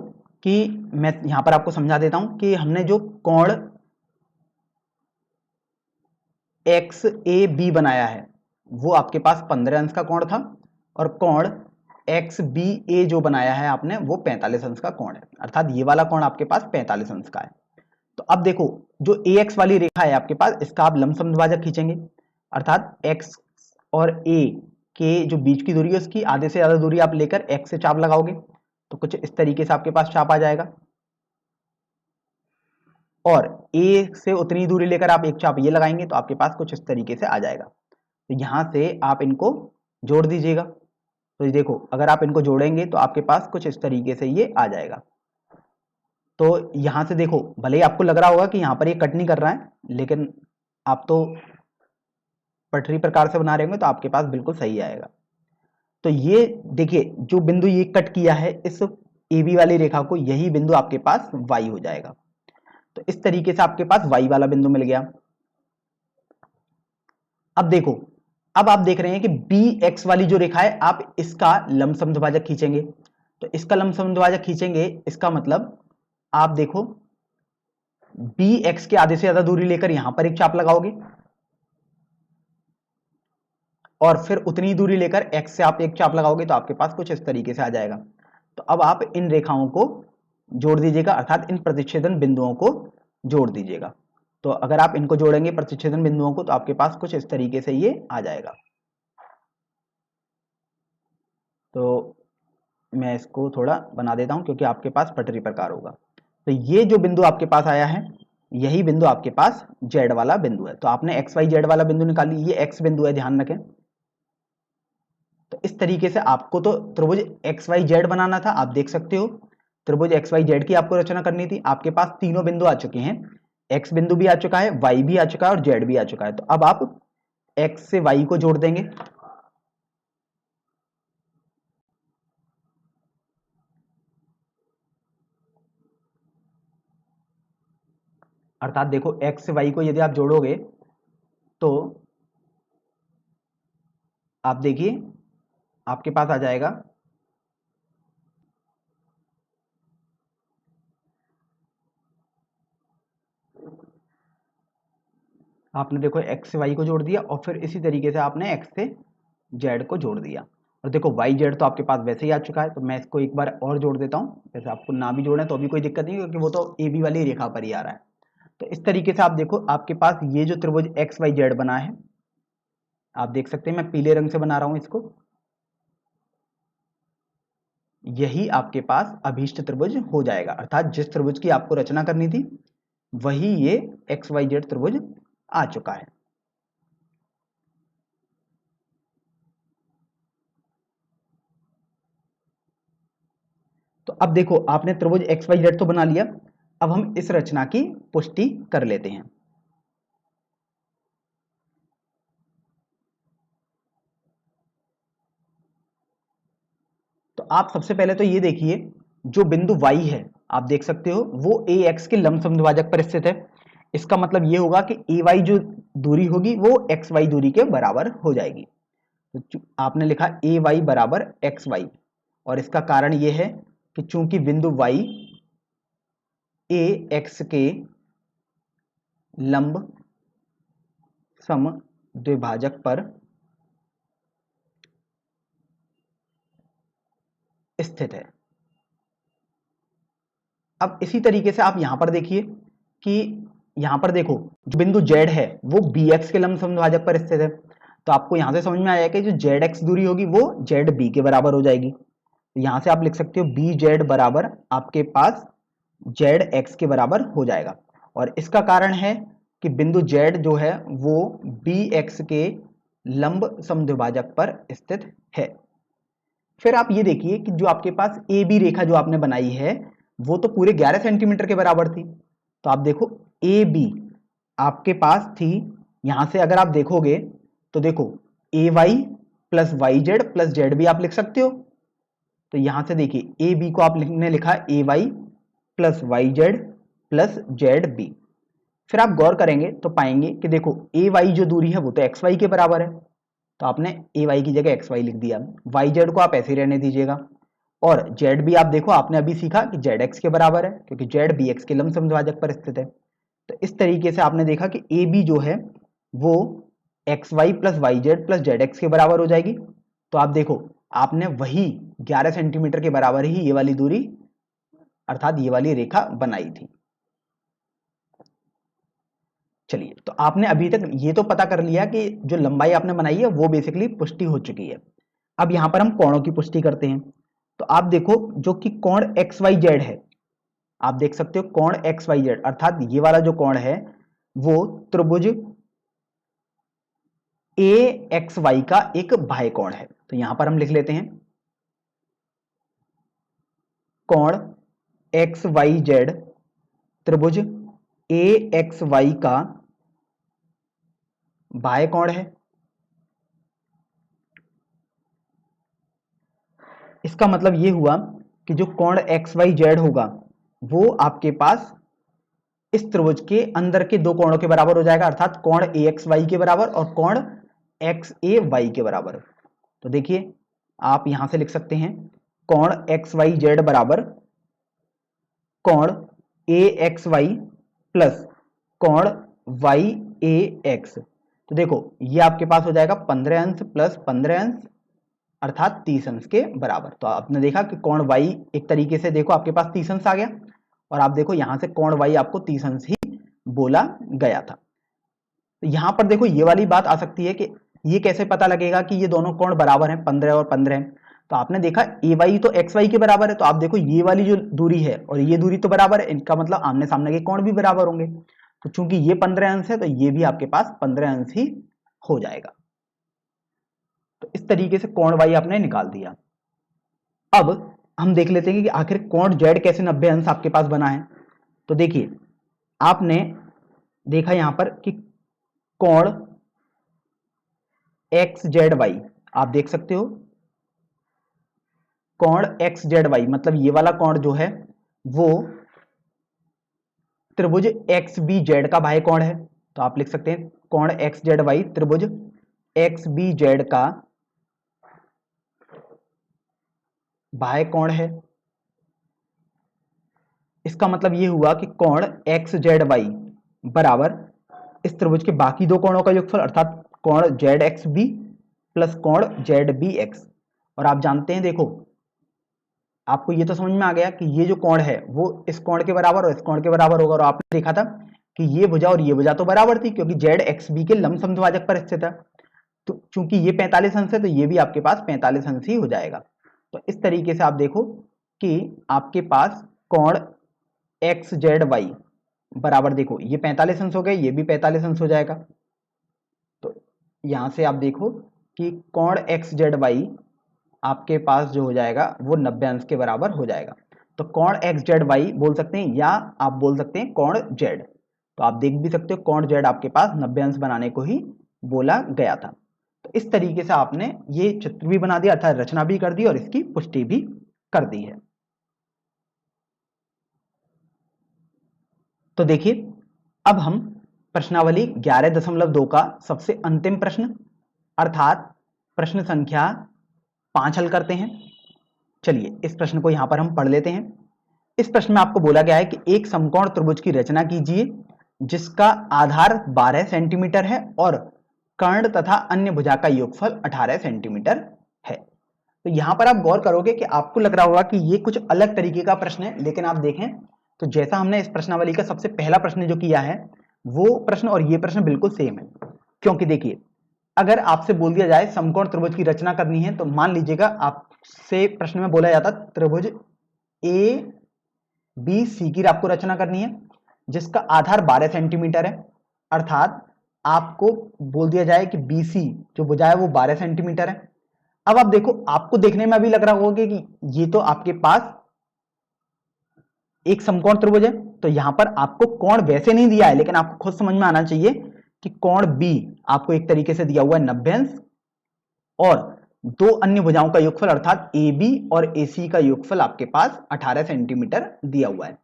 कि मैं यहां पर आपको समझा देता हूं कि हमने जो कोण XAB बनाया है वो आपके पास 15 अंश का कोण था, और कोण XBA जो बनाया है आपने वो 45 अंश का कोण है, अर्थात ये वाला कोण आपके पास 45 अंश का है। तो अब देखो जो AX वाली रेखा है आपके पास, इसका आप लंबसम द्विभाजक खींचेंगे, अर्थात X और A के जो बीच की दूरी है उसकी आधे से ज्यादा दूरी आप लेकर X से चाप लगाओगे तो कुछ इस तरीके से आपके पास चाप आ जाएगा। और A से उतनी दूरी लेकर आप एक चाप ये लगाएंगे तो आपके पास कुछ इस तरीके से आ जाएगा। तो यहां से आप इनको जोड़ दीजिएगा। तो ये देखो अगर आप इनको जोड़ेंगे तो आपके पास कुछ इस तरीके से ये आ जाएगा। तो यहां से देखो भले ही आपको लग रहा होगा कि यहां पर ये कट नहीं कर रहा है, लेकिन आप तो पटरी प्रकार से बना रहे होंगे तो आपके पास बिल्कुल सही आएगा। तो ये देखिए जो बिंदु ये कट किया है इस AB वाली रेखा को, यही बिंदु आपके पास Y हो जाएगा। तो इस तरीके से आपके पास Y वाला बिंदु मिल गया। अब देखो अब आप देख रहे हैं कि BX वाली जो रेखा है आप इसका लंबसम द्विभाजक खींचेंगे। तो इसका लंबसम द्विभाजक खींचेंगे, इसका मतलब आप देखो BX के आधे से ज्यादा दूरी लेकर यहां पर एक चाप लगाओगे और फिर उतनी दूरी लेकर X से आप एक चाप लगाओगे तो आपके पास कुछ इस तरीके से आ जाएगा। तो अब आप इन रेखाओं को जोड़ दीजिएगा, अर्थात इन प्रतिच्छेदन बिंदुओं को जोड़ दीजिएगा। तो अगर आप इनको जोड़ेंगे प्रतिच्छेदन बिंदुओं को तो आपके पास कुछ इस तरीके से ये आ जाएगा। तो मैं इसको थोड़ा बना देता हूं क्योंकि आपके पास पटरी प्रकार होगा। तो ये जो बिंदु आपके पास आया है यही बिंदु आपके पास Z वाला बिंदु है। तो आपने XYZ वाला बिंदु निकाली, ये X बिंदु है, ध्यान रखें। तो इस तरीके से आपको तो त्रिभुज XYZ बनाना था, आप देख सकते हो त्रिभुज XYZ की आपको रचना करनी थी। आपके पास तीनों बिंदु आ चुके हैं, X बिंदु भी आ चुका है, Y भी आ चुका है और Z भी आ चुका है। तो अब आप X से Y को जोड़ देंगे। अर्थात देखो X से Y को यदि आप जोड़ोगे तो आप देखिए आपके पास आ जाएगा आपने देखो X से Y को जोड़ दिया और फिर इसी तरीके से आपने X से Z को जोड़ दिया। और देखो YZ तो आपके पास वैसे ही आ चुका है, तो मैं इसको एक बार और जोड़ देता हूँ। जैसे आपको ना भी जोड़े तो भी कोई दिक्कत नहीं, क्योंकि वो तो AB वाली रेखा पर ही आ रहा है। तो इस तरीके से आप देखो आपके पास ये जो त्रिभुज XYZ बना है, आप देख सकते हैं मैं पीले रंग से बना रहा हूं इसको, यही आपके पास अभीष्ट त्रिभुज हो जाएगा। अर्थात जिस त्रिभुज की आपको रचना करनी थी वही ये XYZ त्रिभुज आ चुका है। अब देखो आपने त्रिभुज एक्स वाई जेड तो बना लिया, अब हम इस रचना की पुष्टि कर लेते हैं। तो आप सबसे पहले तो ये देखिए, जो बिंदु y है आप देख सकते हो वो ax के लंब समद्विभाजक पर स्थित है। इसका मतलब ये होगा कि ay जो दूरी होगी वो xy दूरी के बराबर हो जाएगी। तो आपने लिखा ay बराबर xy, और इसका कारण ये है कि चूंकि बिंदु y ax के लंब समद्विभाजक पर स्थित है। अब इसी तरीके से आप यहां पर देखिए कि यहां पर देखो जो बिंदु z है वो bx के लंब समद्विभाजक पर स्थित है। तो आपको यहां से समझ में आया कि जो zx दूरी होगी वो zb के बराबर हो जाएगी। तो यहां से आप लिख सकते हो bz बराबर आपके पास zx के बराबर हो जाएगा, और इसका कारण है कि बिंदु z जो है वो bx के लंब समद्विभाजक पर स्थित है। फिर आप ये देखिए कि जो आपके पास ए बी रेखा जो आपने बनाई है वो तो पूरे 11 सेंटीमीटर के बराबर थी। तो आप देखो ए बी आपके पास थी, यहां से अगर आप देखोगे तो देखो A Y plus Y Z plus Z भी आप लिख सकते हो। तो यहां से देखिए ए बी को आपने लिखा A Y plus Y Z plus Z B. फिर आप गौर करेंगे तो पाएंगे कि देखो ए वाई जो दूरी है वो तो एक्स वाई के बराबर है, तो आपने ए वाई की जगह एक्स वाई लिख दिया। वाई जेड को आप ऐसे ही रहने दीजिएगा, और जेड भी आप देखो आपने अभी सीखा कि जेड एक्स के बराबर है क्योंकि जेड बी एक्स के लंब समद्विभाजक पर स्थित है। तो इस तरीके से आपने देखा कि ए बी जो है वो X Y plus Y Z plus Z X के बराबर हो जाएगी। तो आप देखो आपने वही 11 सेंटीमीटर के बराबर ही ये वाली दूरी अर्थात ये वाली रेखा बनाई थी। चलिए, तो आपने अभी तक ये तो पता कर लिया कि जो लंबाई आपने बनाई है वो बेसिकली पुष्टि हो चुकी है। अब यहां पर हम कोणों की पुष्टि करते हैं। तो आप देखो जो कि कोण एक्स वाई जेड है, आप देख सकते हो कोण एक्स वाई जेड अर्थात ये वाला जो कोण है वो त्रिभुज ए एक्स वाई का एक बाह्य कोण है। तो यहां पर हम लिख लेते हैं कोण एक्स वाई जेड त्रिभुज ए एक्स वाई का बाह्य कोण है। इसका मतलब ये हुआ कि जो कोण एक्स वाई जेड होगा वो आपके पास इस त्रिभुज के अंदर के दो कोणों के बराबर हो जाएगा, अर्थात कोण ए एक्स वाई के बराबर और कोण एक्स ए वाई के बराबर। तो देखिए आप यहां से लिख सकते हैं कोण एक्स वाई जेड बराबर कोण ए एक्स वाई प्लस कोण वाई ए एक्स। तो देखो ये आपके पास हो जाएगा 15 अंश प्लस 15 अंश अर्थात 30 अंश के बराबर। तो आपने देखा कि कोण y एक तरीके से देखो आपके पास 30 अंश आ गया, और आप देखो यहां से कोण y आपको 30 अंश ही बोला गया था। तो यहां पर देखो ये वाली बात आ सकती है कि ये कैसे पता लगेगा कि ये दोनों कोण बराबर हैं 15 और 15 हैं। तो आपने देखा ए वाई तो एक्स वाई के बराबर है, तो आप देखो ये वाली जो दूरी है और ये दूरी तो बराबर है, इनका मतलब आमने सामने के कोण भी बराबर होंगे। तो चूंकि ये 15 अंश है तो ये भी आपके पास 15 अंश ही हो जाएगा। तो इस तरीके से कोण y आपने निकाल दिया। अब हम देख लेते हैं कि आखिर कोण z कैसे 90 अंश आपके पास बना है। तो देखिए आपने देखा यहां पर कि कोण एक्स जेड वाई आप देख सकते हो, कोण एक्स जेड वाई मतलब ये वाला कोण जो है वो त्रिभुज एक्स बी जेड का बाह्य कोण है। तो आप लिख सकते हैं कोण एक्स जेड वाई त्रिभुज एक्स बी जेड का बाह्य कोण है। इसका मतलब ये हुआ कि कोण एक्स जेड वाई बराबर इस त्रिभुज के बाकी दो कोणों का योगफल अर्थात कोण जेड एक्स बी प्लस कोण जेड बी एक्स। और आप जानते हैं देखो आपको ये तो समझ में आ गया कि ये जो कोण है वो इस कोण के बराबर और इस कोण के बराबर होगा, और आपने देखा था कि ये भुजा और ये भुजा तो बराबर थी क्योंकि जेड एक्स बी के लंब समद्विभाजक पर स्थित है। तो चूंकि ये 45 अंश है तो ये भी आपके पास 45 अंश ही हो जाएगा। तो इस तरीके से आप देखो कि आपके पास कोण एक्स जेड वाई बराबर देखो ये 45 अंश हो गए, ये भी 45 अंश हो जाएगा। तो यहां से आप देखो कि कोण एक्स जेड वाई आपके पास जो हो जाएगा वो 90 अंश के बराबर हो जाएगा। तो कोण एक्स जेड वाई बोल सकते हैं, या आप बोल सकते हैं कोण जेड। तो आप देख भी सकते हो कोण जेड आपके पास 90 अंश बनाने को ही बोला गया था। तो इस तरीके से आपने ये चित्र भी बना दिया, अर्थात रचना भी कर दी और इसकी पुष्टि भी कर दी है। तो देखिए अब हम प्रश्नावली 11.2 का सबसे अंतिम प्रश्न अर्थात प्रश्न संख्या 5 हल करते हैं। चलिए इस प्रश्न को यहां पर हम पढ़ लेते हैं। इस प्रश्न में आपको बोला गया है कि एक समकोण त्रिभुज की रचना कीजिए जिसका आधार 12 सेंटीमीटर है और कर्ण तथा अन्य भुजा का योगफल 18 सेंटीमीटर है। तो यहां पर आप गौर करोगे कि आपको लग रहा होगा कि ये कुछ अलग तरीके का प्रश्न है, लेकिन आप देखें तो जैसा हमने इस प्रश्नावली का सबसे पहला प्रश्न जो किया है वो प्रश्न और ये प्रश्न बिल्कुल सेम है। क्योंकि देखिए अगर आपसे बोल दिया जाए समकोण त्रिभुज की रचना करनी है, तो मान लीजिएगा आपसे प्रश्न में बोला जाता त्रिभुज ए बी सी की आपको रचना करनी है जिसका आधार 12 सेंटीमीटर है, अर्थात आपको बोल दिया जाए कि बीसी जो भुजा है वो 12 सेंटीमीटर है। अब आप देखो, आपको देखने में अभी लग रहा होगा कि ये तो आपके पास एक समकोण त्रिभुज है, तो यहां पर आपको कोण वैसे नहीं दिया है, लेकिन आपको खुद समझ में आना चाहिए कि कोण बी आपको एक तरीके से दिया हुआ है 90 अंश और दो अन्य भुजाओं का योगफल अर्थात ए बी और ए सी का योगफल आपके पास 18 सेंटीमीटर दिया हुआ है।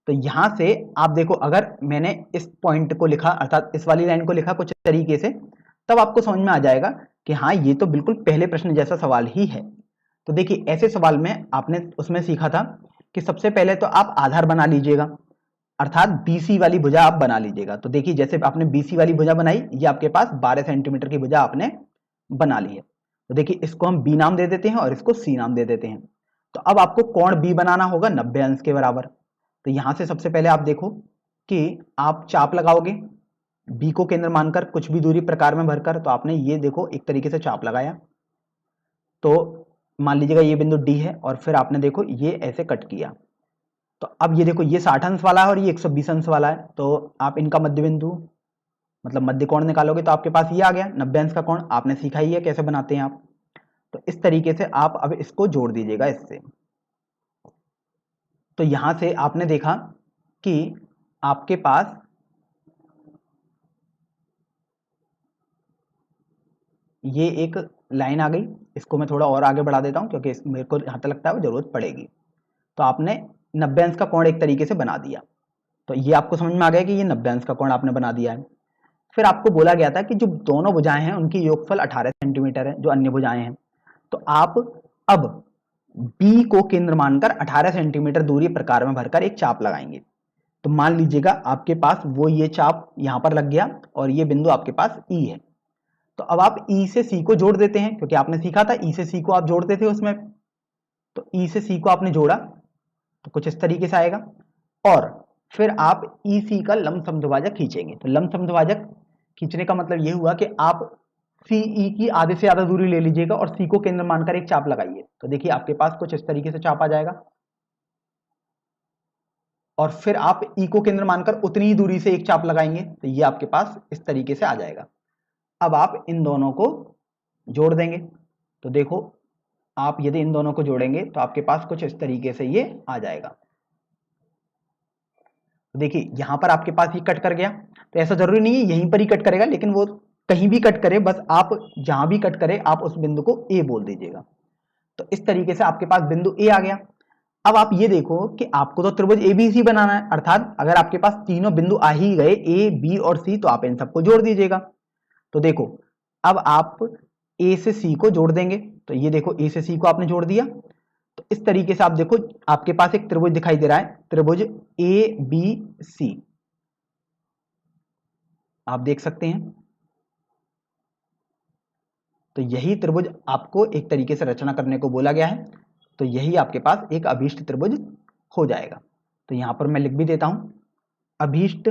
तो यहां से आप देखो, अगर मैंने इस पॉइंट को लिखा अर्थात इस वाली लाइन को लिखा कुछ तरीके से, तब आपको समझ में आ जाएगा कि हाँ ये तो बिल्कुल पहले प्रश्न जैसा सवाल ही है। तो देखिए ऐसे सवाल में आपने उसमें सीखा था कि सबसे पहले तो आप आधार बना लीजिएगा, अर्थात बीसी वाली भुजा आप बना लीजिएगा। तो देखिए जैसे आपने बीसी वाली भुजा बनाई, ये आपके पास 12 सेंटीमीटर की भुजा आपने बना ली है। तो देखिए इसको हम बी नाम दे देते हैं और इसको सी नाम दे देते हैं। तो अब आपको कोण बी बनाना होगा 90 अंश के बराबर। तो यहां से सबसे पहले आप देखो कि आप चाप लगाओगे बी को केंद्र मानकर कुछ भी दूरी प्रकार में भरकर। तो आपने ये देखो एक तरीके से चाप लगाया, तो मान लीजिएगा ये बिंदु डी है और फिर आपने देखो ये ऐसे कट किया। तो अब ये देखो ये 60 अंश वाला है और ये 120 अंश वाला है, तो आप इनका मध्य बिंदु मतलब मध्य कोण निकालोगे तो आपके पास ये आ गया 90 अंश का कोण। आपने सीखा ही है कैसे बनाते हैं आप। तो इस तरीके से आप अब इसको जोड़ दीजिएगा इससे। तो यहां से आपने देखा कि आपके पास ये एक लाइन आ गई। इसको मैं थोड़ा और आगे बढ़ा देता हूं क्योंकि मेरे को यहां तक लगता है वो जरूरत पड़ेगी। तो आपने 90 अंश का कोण एक तरीके से बना दिया। तो ये आपको समझ में आ गया कि ये 90 अंश का कोण आपने बना दिया है। फिर आपको बोला गया था कि जो दोनों भुजाएं हैं उनकी योगफल 18 सेंटीमीटर है, जो अन्य भुजाएं हैं। तो आप अब बी को केंद्र मानकर 18 सेंटीमीटर दूरी प्रकार में भरकर एक चाप लगाएंगे। तो मान लीजिएगा आपके पास वो ये चाप यहां पर लग गया और ये बिंदु आपके पास ई है। तो अब आप ई से सी को जोड़ देते हैं, क्योंकि आपने सीखा था ई से सी को आप जोड़ते थे उसमें। तो ई से सी को आपने जोड़ा तो कुछ इस तरीके से आएगा और फिर आप ई सी का लंब समद्विभाजक खींचेंगे। तो लंब समद्विभाजक खींचने का मतलब ये हुआ कि आप सी ई की आधे से ज्यादा दूरी ले लीजिएगा और सी को केंद्र मानकर एक चाप लगाइए। तो देखिए आपके पास कुछ इस तरीके से चाप आ जाएगा और फिर आप ई को केंद्र मानकर उतनी ही दूरी से एक चाप लगाएंगे। तो ये आपके पास इस तरीके से आ जाएगा। अब आप इन दोनों को जोड़ देंगे। तो देखो आप यदि इन दोनों को जोड़ेंगे तो आपके पास कुछ इस तरीके से ये आ जाएगा। तो देखिए यहां पर आपके पास ये कट कर गया। तो ऐसा जरूरी नहीं है यहीं पर ही कट करेगा, लेकिन वो कहीं भी कट करे, बस आप जहां भी कट करे आप उस बिंदु को ए बोल दीजिएगा। तो इस तरीके से आपके पास बिंदु ए आ गया। अब आप ये देखो कि आपको तो त्रिभुज एबीसी बनाना है, अर्थात अगर आपके पास तीनों बिंदु आ ही गए ए बी और सी, तो आप इन सबको जोड़ दीजिएगा। तो देखो अब आप ए से सी को जोड़ देंगे। तो ये देखो ए से सी को आपने जोड़ दिया। तो इस तरीके से आप देखो आपके पास एक त्रिभुज दिखाई दे रहा है, त्रिभुज ए बी सी आप देख सकते हैं। तो यही त्रिभुज आपको एक तरीके से रचना करने को बोला गया है। तो यही आपके पास एक अभीष्ट त्रिभुज हो जाएगा। तो यहां पर मैं लिख भी देता हूं, अभीष्ट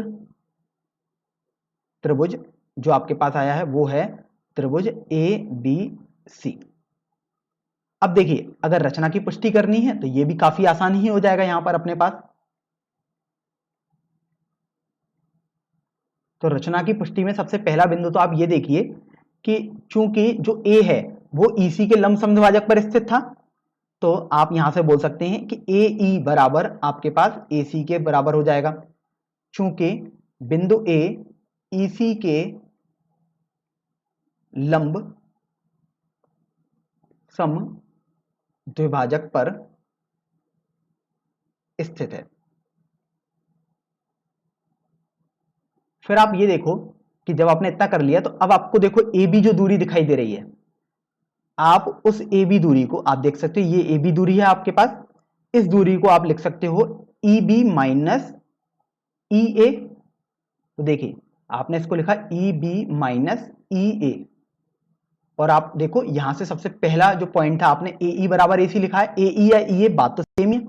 त्रिभुज जो आपके पास आया है वो है त्रिभुज ए बी सी। अब देखिए अगर रचना की पुष्टि करनी है तो ये भी काफी आसान ही हो जाएगा यहां पर अपने पास। तो रचना की पुष्टि में सबसे पहला बिंदु तो आप ये देखिए कि चूंकि जो ए है वो ईसी के लंब समद्विभाजक पर स्थित था, तो आप यहां से बोल सकते हैं कि ए ई बराबर आपके पास ए सी के बराबर हो जाएगा, चूंकि बिंदु ए ई सी के लंब सम द्विभाजक पर स्थित है। फिर आप ये देखो कि जब आपने इतना कर लिया तो अब आपको देखो ए बी जो दूरी दिखाई दे रही है, आप उस ए बी दूरी को आप देख सकते हो, ये ए बी दूरी है आपके पास, इस दूरी को आप लिख सकते हो ई बी माइनस ई ए। तो देखिए आपने इसको लिखा ई बी माइनस ई ए, और आप देखो यहां से सबसे पहला जो पॉइंट था आपने ए ई बराबर ए सी लिखा है, ए ई या ई ए बात तो सेम ही है,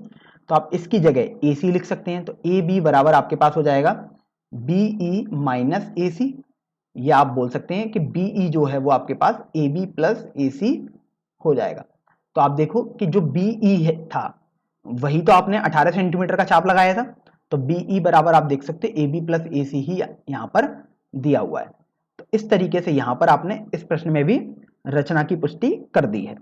तो आप इसकी जगह ए सी लिख सकते हैं। तो ए बी बराबर आपके पास हो जाएगा बी ई माइनस ए सी, या आप बोल सकते हैं कि बी ई जो है वो आपके पास ए बी प्लस ए सी हो जाएगा। तो आप देखो कि जो बी ई था वही तो आपने 18 सेंटीमीटर का चाप लगाया था, तो बी ई बराबर आप देख सकते हैं ए बी प्लस ए सी ही यहां पर दिया हुआ है। तो इस तरीके से यहां पर आपने इस प्रश्न में भी रचना की पुष्टि कर दी है।